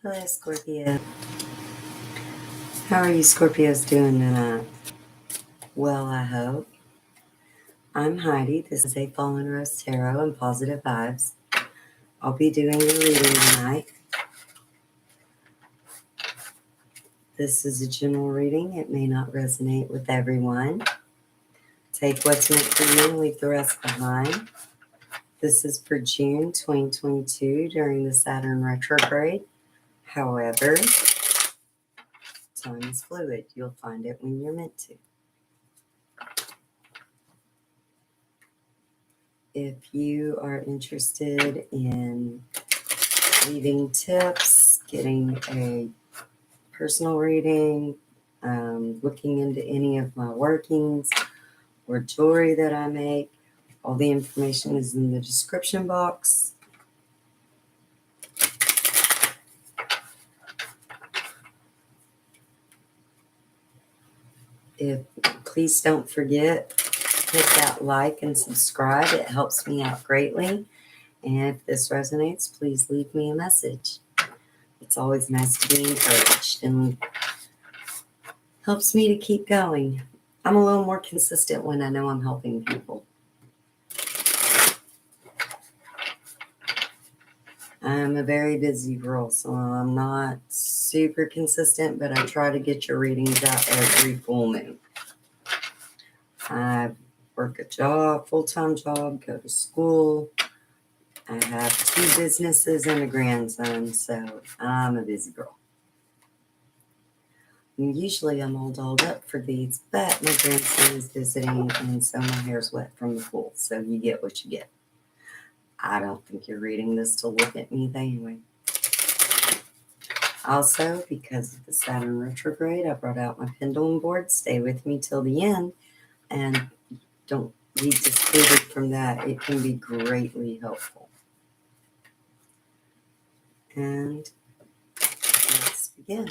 Hello, Scorpio. How are you Scorpios doing tonight? Well, I hope. I'm Heidi. This is a Fallen Rose Tarot and Positive Vibes. I'll be doing your reading tonight. This is a general reading. It may not resonate with everyone. Take what's meant for you and leave the rest behind. This is for June 2022 during the Saturn retrograde. However, time is fluid. You'll find it when you're meant to. If you are interested in leaving tips, getting a personal reading, looking into any of my workings or jewelry that I make, all the information is in the description box. Please don't forget, hit that like and subscribe. It helps me out greatly. And if this resonates, please leave me a message. It's always nice to be encouraged and helps me to keep going. I'm a little more consistent when I know I'm helping people. I'm a very busy girl, so I'm not super consistent, but I try to get your readings out every full moon. I work a job, full-time job, go to school. I have 2 businesses and a grandson, so I'm a busy girl. And usually I'm all dolled up for these, but my grandson is visiting, and so my hair's wet from the pool, so you get what you get. I don't think you're reading this to look at me anyway. Also, because of the Saturn retrograde, I brought out my pendulum board. Stay with me till the end, and don't be dissuaded from that. It can be greatly helpful. And let's begin.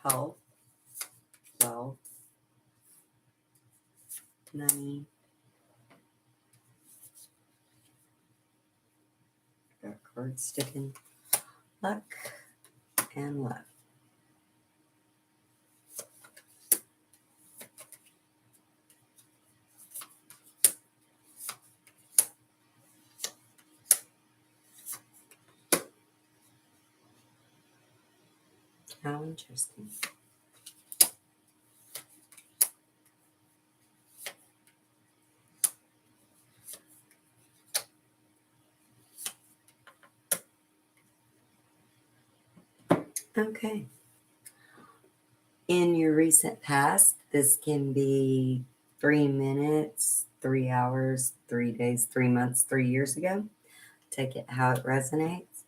Health, wealth, money. Got cards sticking. Luck and love. How interesting. Okay. In your recent past, this can be 3 minutes, 3 hours, 3 days, 3 months, 3 years ago. Take it how it resonates.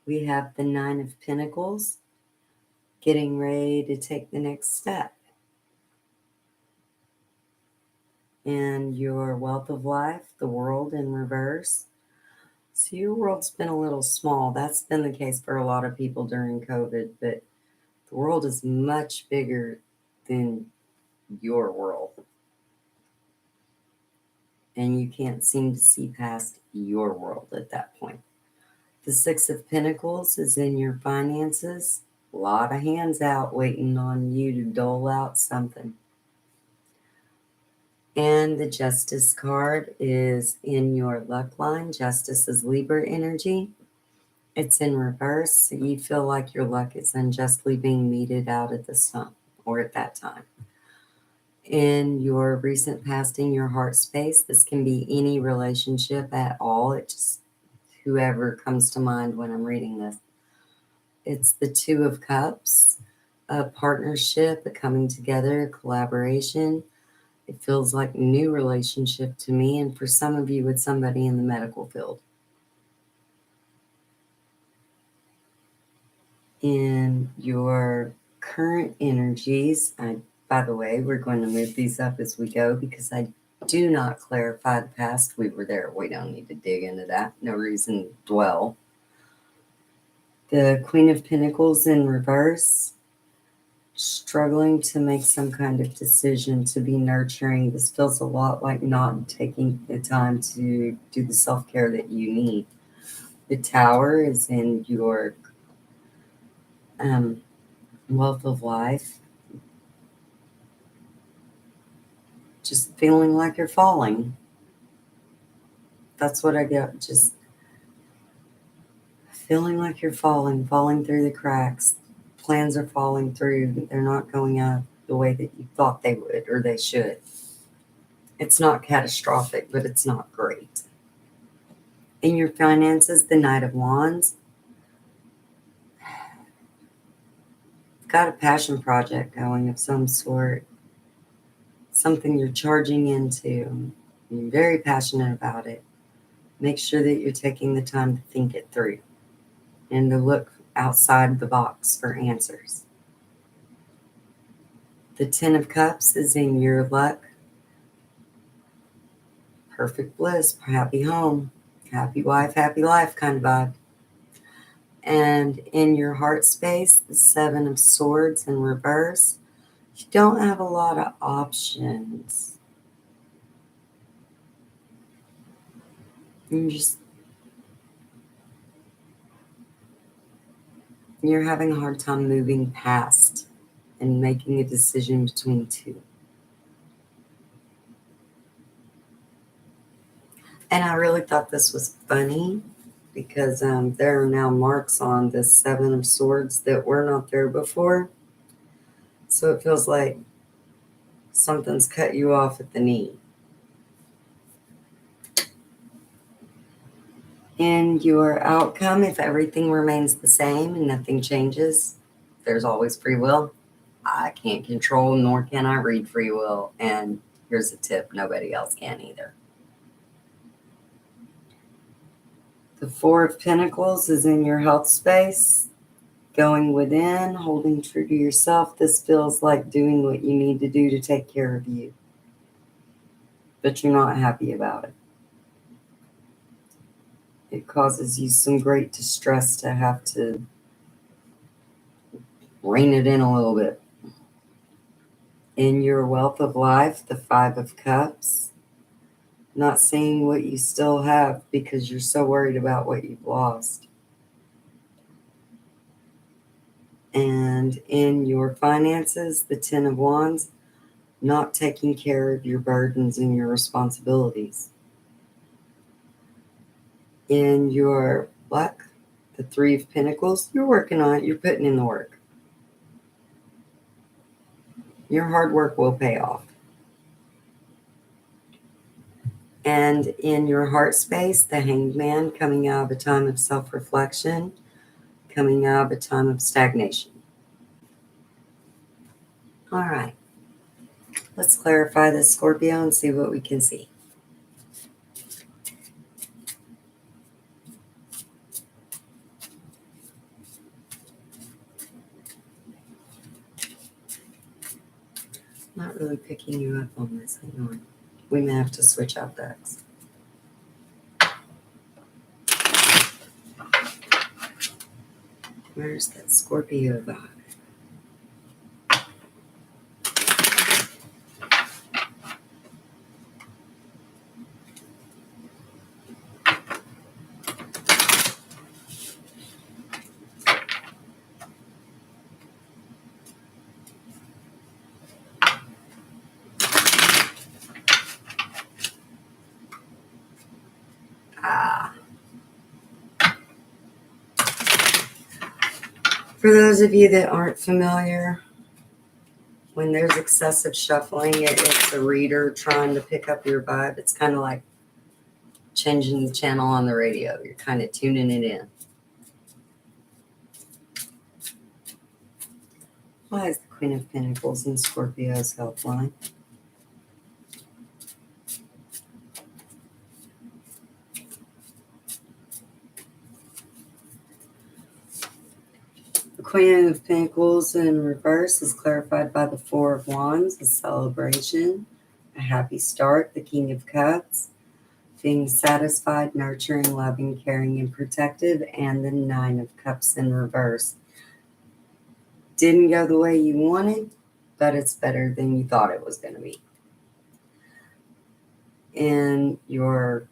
We have the 9 of Pentacles, getting ready to take the next step. And your wealth of life, the world in reverse. So your world's been a little small. That's been the case for a lot of people during COVID, but the world is much bigger than your world. And you can't seem to see past your world at that point. The 6 of Pentacles is in your finances. A lot of hands out waiting on you to dole out something. And the Justice card is in your luck line. Justice is Libra energy. It's in reverse, so you feel like your luck is unjustly being meted out at this time or at that time. In your recent past, in your heart space, this can be any relationship at all. It's just whoever comes to mind when I'm reading this. It's the 2 of Cups, a partnership, a coming together, a collaboration. It feels like a new relationship to me, and for some of you, with somebody in the medical field. In your current energies, by the way, we're going to move these up as we go because I do not clarify the past. We were there. We don't need to dig into that. No reason to dwell. The Queen of Pentacles in reverse, struggling to make some kind of decision to be nurturing. This feels a lot like not taking the time to do the self-care that you need. The Tower is in your wealth of life. Just feeling like you're falling. That's what I get. Just feeling like you're falling through the cracks. Plans are falling through. They're not going out the way that you thought they would or they should. It's not catastrophic, but it's not great. In your finances, the Knight of Wands. Got a passion project going of some sort. Something you're charging into. You're very passionate about it. Make sure that you're taking the time to think it through and to look outside the box for answers. The Ten of Cups is in your luck. Perfect bliss, happy home, happy wife, happy life kind of vibe. And in your heart space, the Seven of Swords in reverse. You don't have a lot of options. You're having a hard time moving past and making a decision between two. And I really thought this was funny because there are now marks on the Seven of Swords that were not there before. So it feels like something's cut you off at the knee. In your outcome, if everything remains the same and nothing changes, there's always free will. I can't control nor can I read free will. And here's a tip, nobody else can either. The Four of Pentacles is in your health space. Going within, holding true to yourself. This feels like doing what you need to do to take care of you. But you're not happy about it. It causes you some great distress to have to rein it in a little bit. In your wealth of life, the Five of Cups. Not seeing what you still have because you're so worried about what you've lost. And in your finances, the Ten of Wands. Not taking care of your burdens and your responsibilities. In your luck, the Three of Pentacles, you're working on it, you're putting in the work. Your hard work will pay off. And in your heart space, the Hanged Man, coming out of a time of self-reflection, coming out of a time of stagnation. All right. Let's clarify this, Scorpio, and see what we can see. Not really picking you up on this. Hang on. We may have to switch out decks. Where's that Scorpio vibe? For those of you that aren't familiar, when there's excessive shuffling, it's the reader trying to pick up your vibe. It's kind of like changing the channel on the radio. You're kind of tuning it in. Why is the Queen of Pentacles in Scorpio's helpline? The Queen of Pentacles in reverse is clarified by the Four of Wands, a celebration, a happy start. The King of Cups, being satisfied, nurturing, loving, caring, and protective, and the Nine of Cups in reverse. Didn't go the way you wanted, but it's better than you thought it was going to be. In your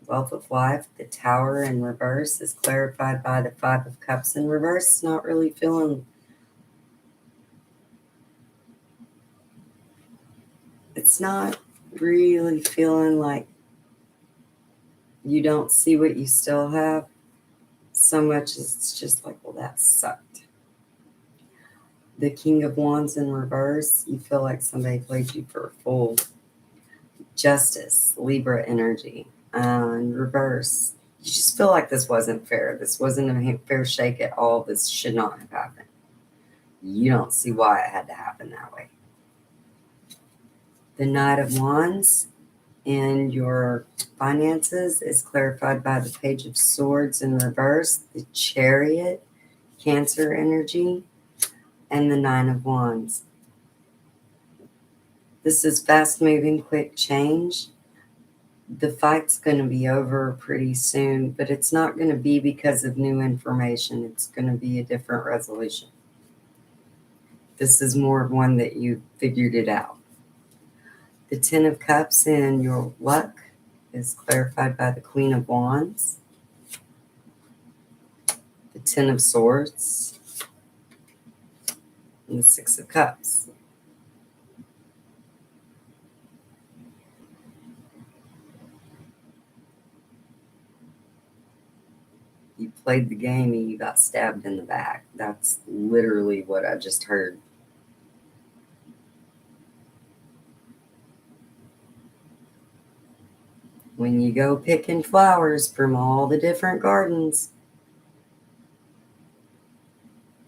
wealth of life, the Tower in reverse is clarified by the Five of Cups in reverse. Not really feeling, it's not really feeling like you don't see what you still have so much as it's just like, well, that sucked. The King of Wands in reverse, you feel like somebody played you for a fool. Justice, Libra energy, in reverse. You just feel like this wasn't fair. This wasn't a fair shake at all. This should not have happened. You don't see why it had to happen that way. The Knight of Wands in your finances is clarified by the Page of Swords in reverse, the Chariot, Cancer energy, and the Nine of Wands. This is fast-moving, quick change. The fight's going to be over pretty soon, but it's not going to be because of new information. It's going to be a different resolution. This is more of one that you figured it out. The Ten of Cups in your luck is clarified by the Queen of Wands, the Ten of Swords, and the Six of Cups. You played the game and you got stabbed in the back. That's literally what I just heard. When you go picking flowers from all the different gardens,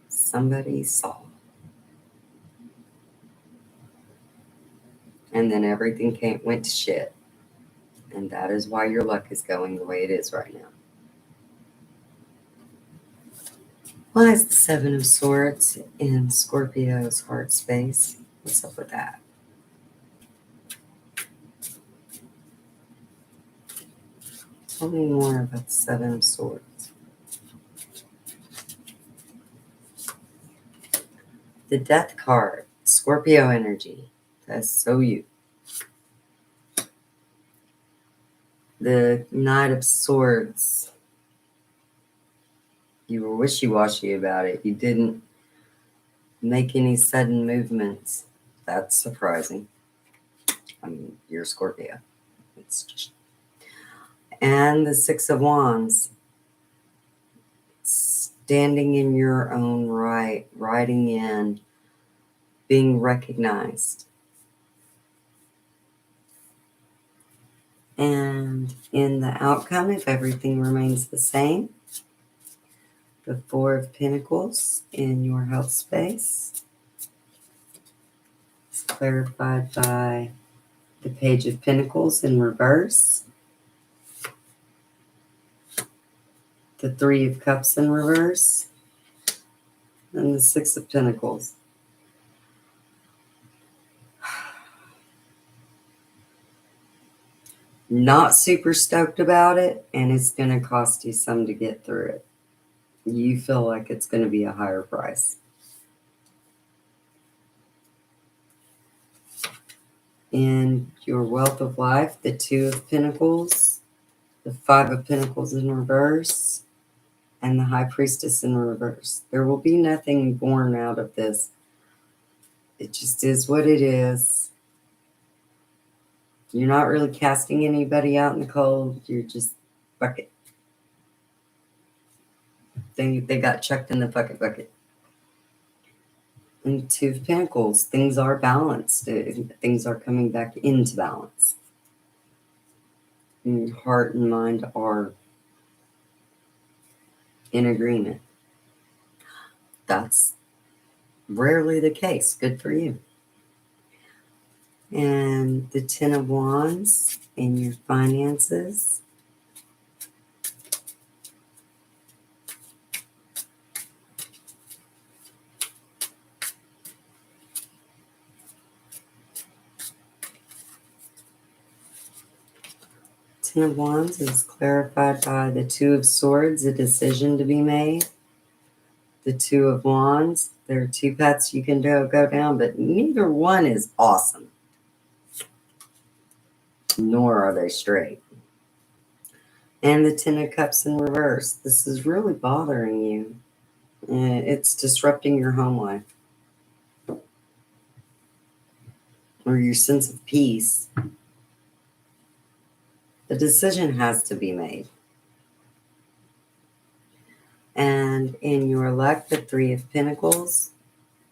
somebody saw. And then everything went to shit. And that is why your luck is going the way it is right now. Why is the Seven of Swords in Scorpio's heart space? What's up with that? Tell me more about the Seven of Swords. The Death card, Scorpio energy. That's so you. The Knight of Swords. You were wishy-washy about it. You didn't make any sudden movements. That's surprising. I mean, you're Scorpio. It's just... And the Six of Wands. Standing in your own right, riding in, being recognized. And in the outcome, if everything remains the same, the Four of Pentacles in your health space is clarified by the Page of Pentacles in reverse, the Three of Cups in reverse, and the Six of Pentacles. Not super stoked about it, and it's going to cost you some to get through it. You feel like it's going to be a higher price. In your wealth of life, the Two of Pentacles, the Five of Pentacles in reverse, and the High Priestess in reverse. There will be nothing born out of this. It just is what it is. You're not really casting anybody out in the cold. You're just bucket. They got chucked in the bucket. And Two of Pentacles, things are balanced. Things are coming back into balance. And your heart and mind are in agreement. That's rarely the case. Good for you. And the Ten of Wands in your finances. Ten of Wands is clarified by the Two of Swords, a decision to be made. The Two of Wands, there are two paths you can go down, but neither one is awesome. Nor are they straight. And the Ten of Cups in reverse. This is really bothering you. It's disrupting your home life. Or your sense of peace. The decision has to be made. And in your luck, the Three of Pentacles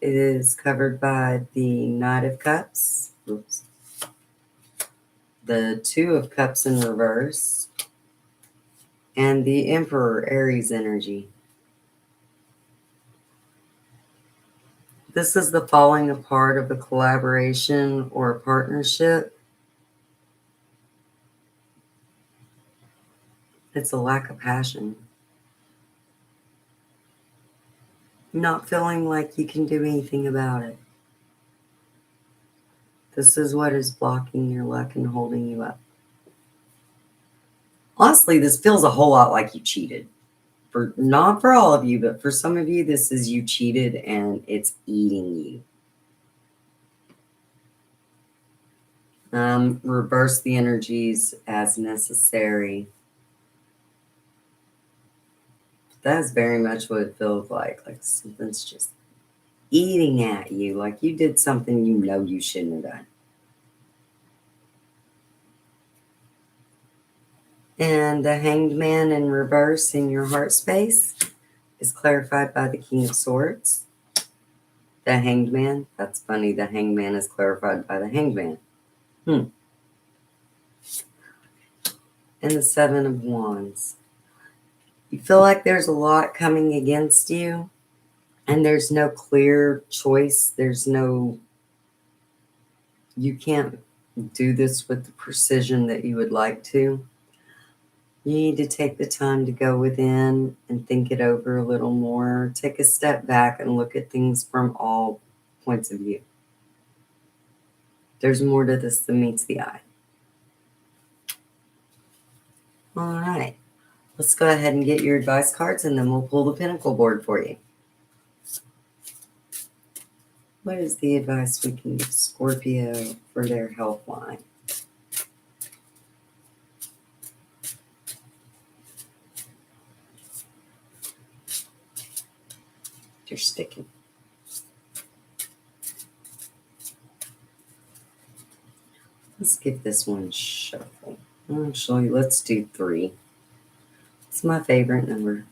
is covered by the Knight of Cups. Oops. The Two of Cups in reverse. And the Emperor Aries energy. This is the falling apart of a collaboration or a partnership. It's a lack of passion. Not feeling like you can do anything about it. This is what is blocking your luck and holding you up. Honestly, this feels a whole lot like you cheated. Not for all of you, but for some of you, this is you cheated and it's eating you. Reverse the energies as necessary. That is very much what it feels like. Like something's just eating at you. Like you did something you know you shouldn't have done. And the Hanged Man in reverse in your heart space is clarified by the King of Swords. The Hanged Man, that's funny. The Hanged Man is clarified by the Hanged Man. And the Seven of Wands. You feel like there's a lot coming against you, and there's no clear choice. You can't do this with the precision that you would like to. You need to take the time to go within and think it over a little more. Take a step back and look at things from all points of view. There's more to this than meets the eye. All right. Let's go ahead and get your advice cards, and then we'll pull the Pentacle board for you. What is the advice we can give Scorpio for their health line? You're sticking. Let's give this one a shuffle. Actually, let's do 3. It's my favorite number.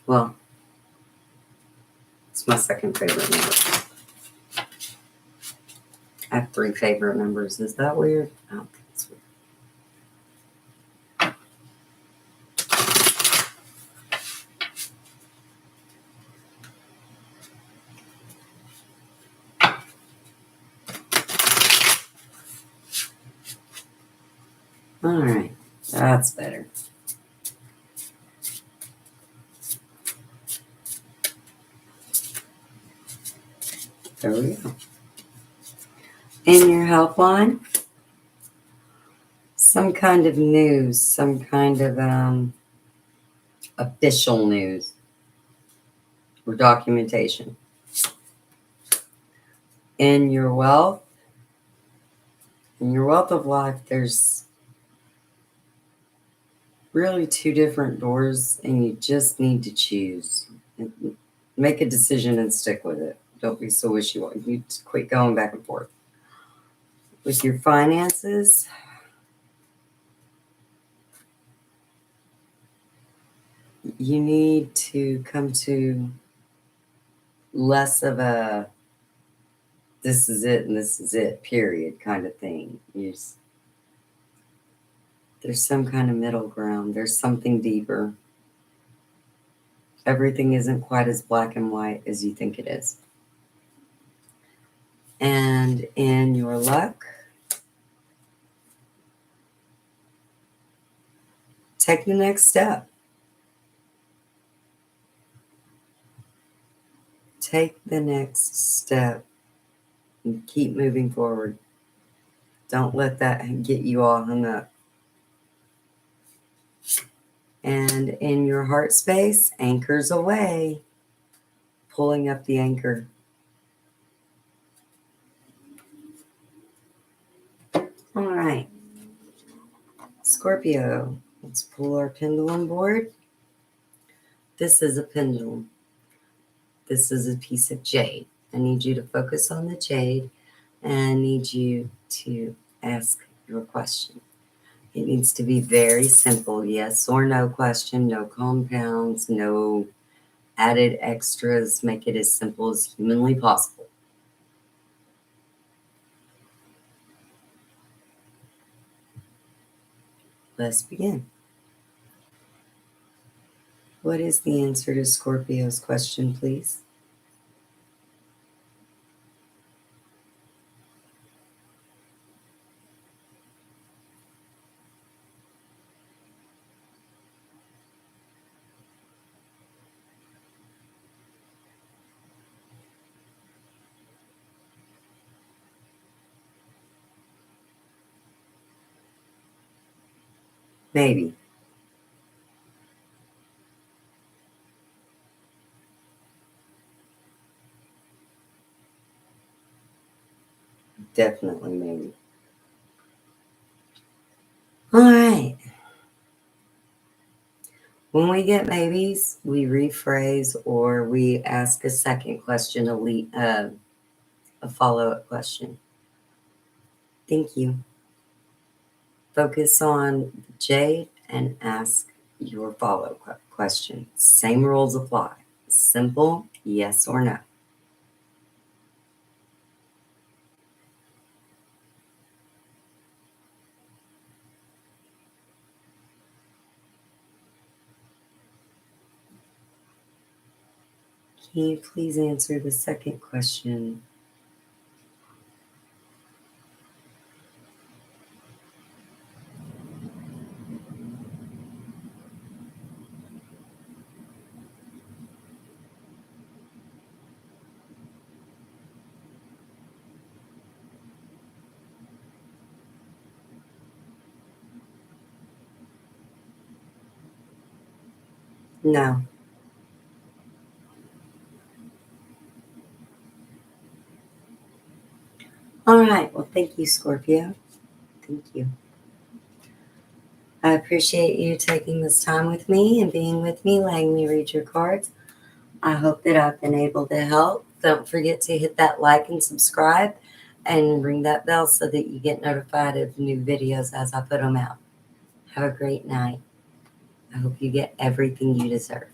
Well, it's my second favorite number. I have 3 favorite numbers. Is that weird? I don't think it's weird. All right, that's better. There we go. In your health line, some kind of news, some kind of official news or documentation. In your wealth of life, there's really 2 different doors, and you just need to choose. Make a decision and stick with it. Don't be so wishy-washy. You quit going back and forth. With your finances, you need to come to less of a this is it and this is it, period, kind of thing. There's some kind of middle ground. There's something deeper. Everything isn't quite as black and white as you think it is. And in your luck, take the next step. Take the next step and keep moving forward. Don't let that get you all hung up. And in your heart space, anchors away, pulling up the anchor. All right, Scorpio, let's pull our pendulum board. This is a pendulum. This is a piece of jade. I need you to focus on the jade, and I need you to ask your question. It needs to be very simple, yes or no question, no compounds, no added extras. Make it as simple as humanly possible. Let's begin. What is the answer to Scorpio's question, please? Maybe. Definitely maybe. All right. When we get maybes, we rephrase or we ask a second question, a follow-up question. Thank you. Focus on the jade and ask your follow-up question. Same rules apply. Simple, yes or no. Can you please answer the second question? No. All right. Well, thank you, Scorpio. Thank you. I appreciate you taking this time with me and being with me, letting me read your cards. I hope that I've been able to help. Don't forget to hit that like and subscribe and ring that bell so that you get notified of new videos as I put them out. Have a great night. I hope you get everything you deserve.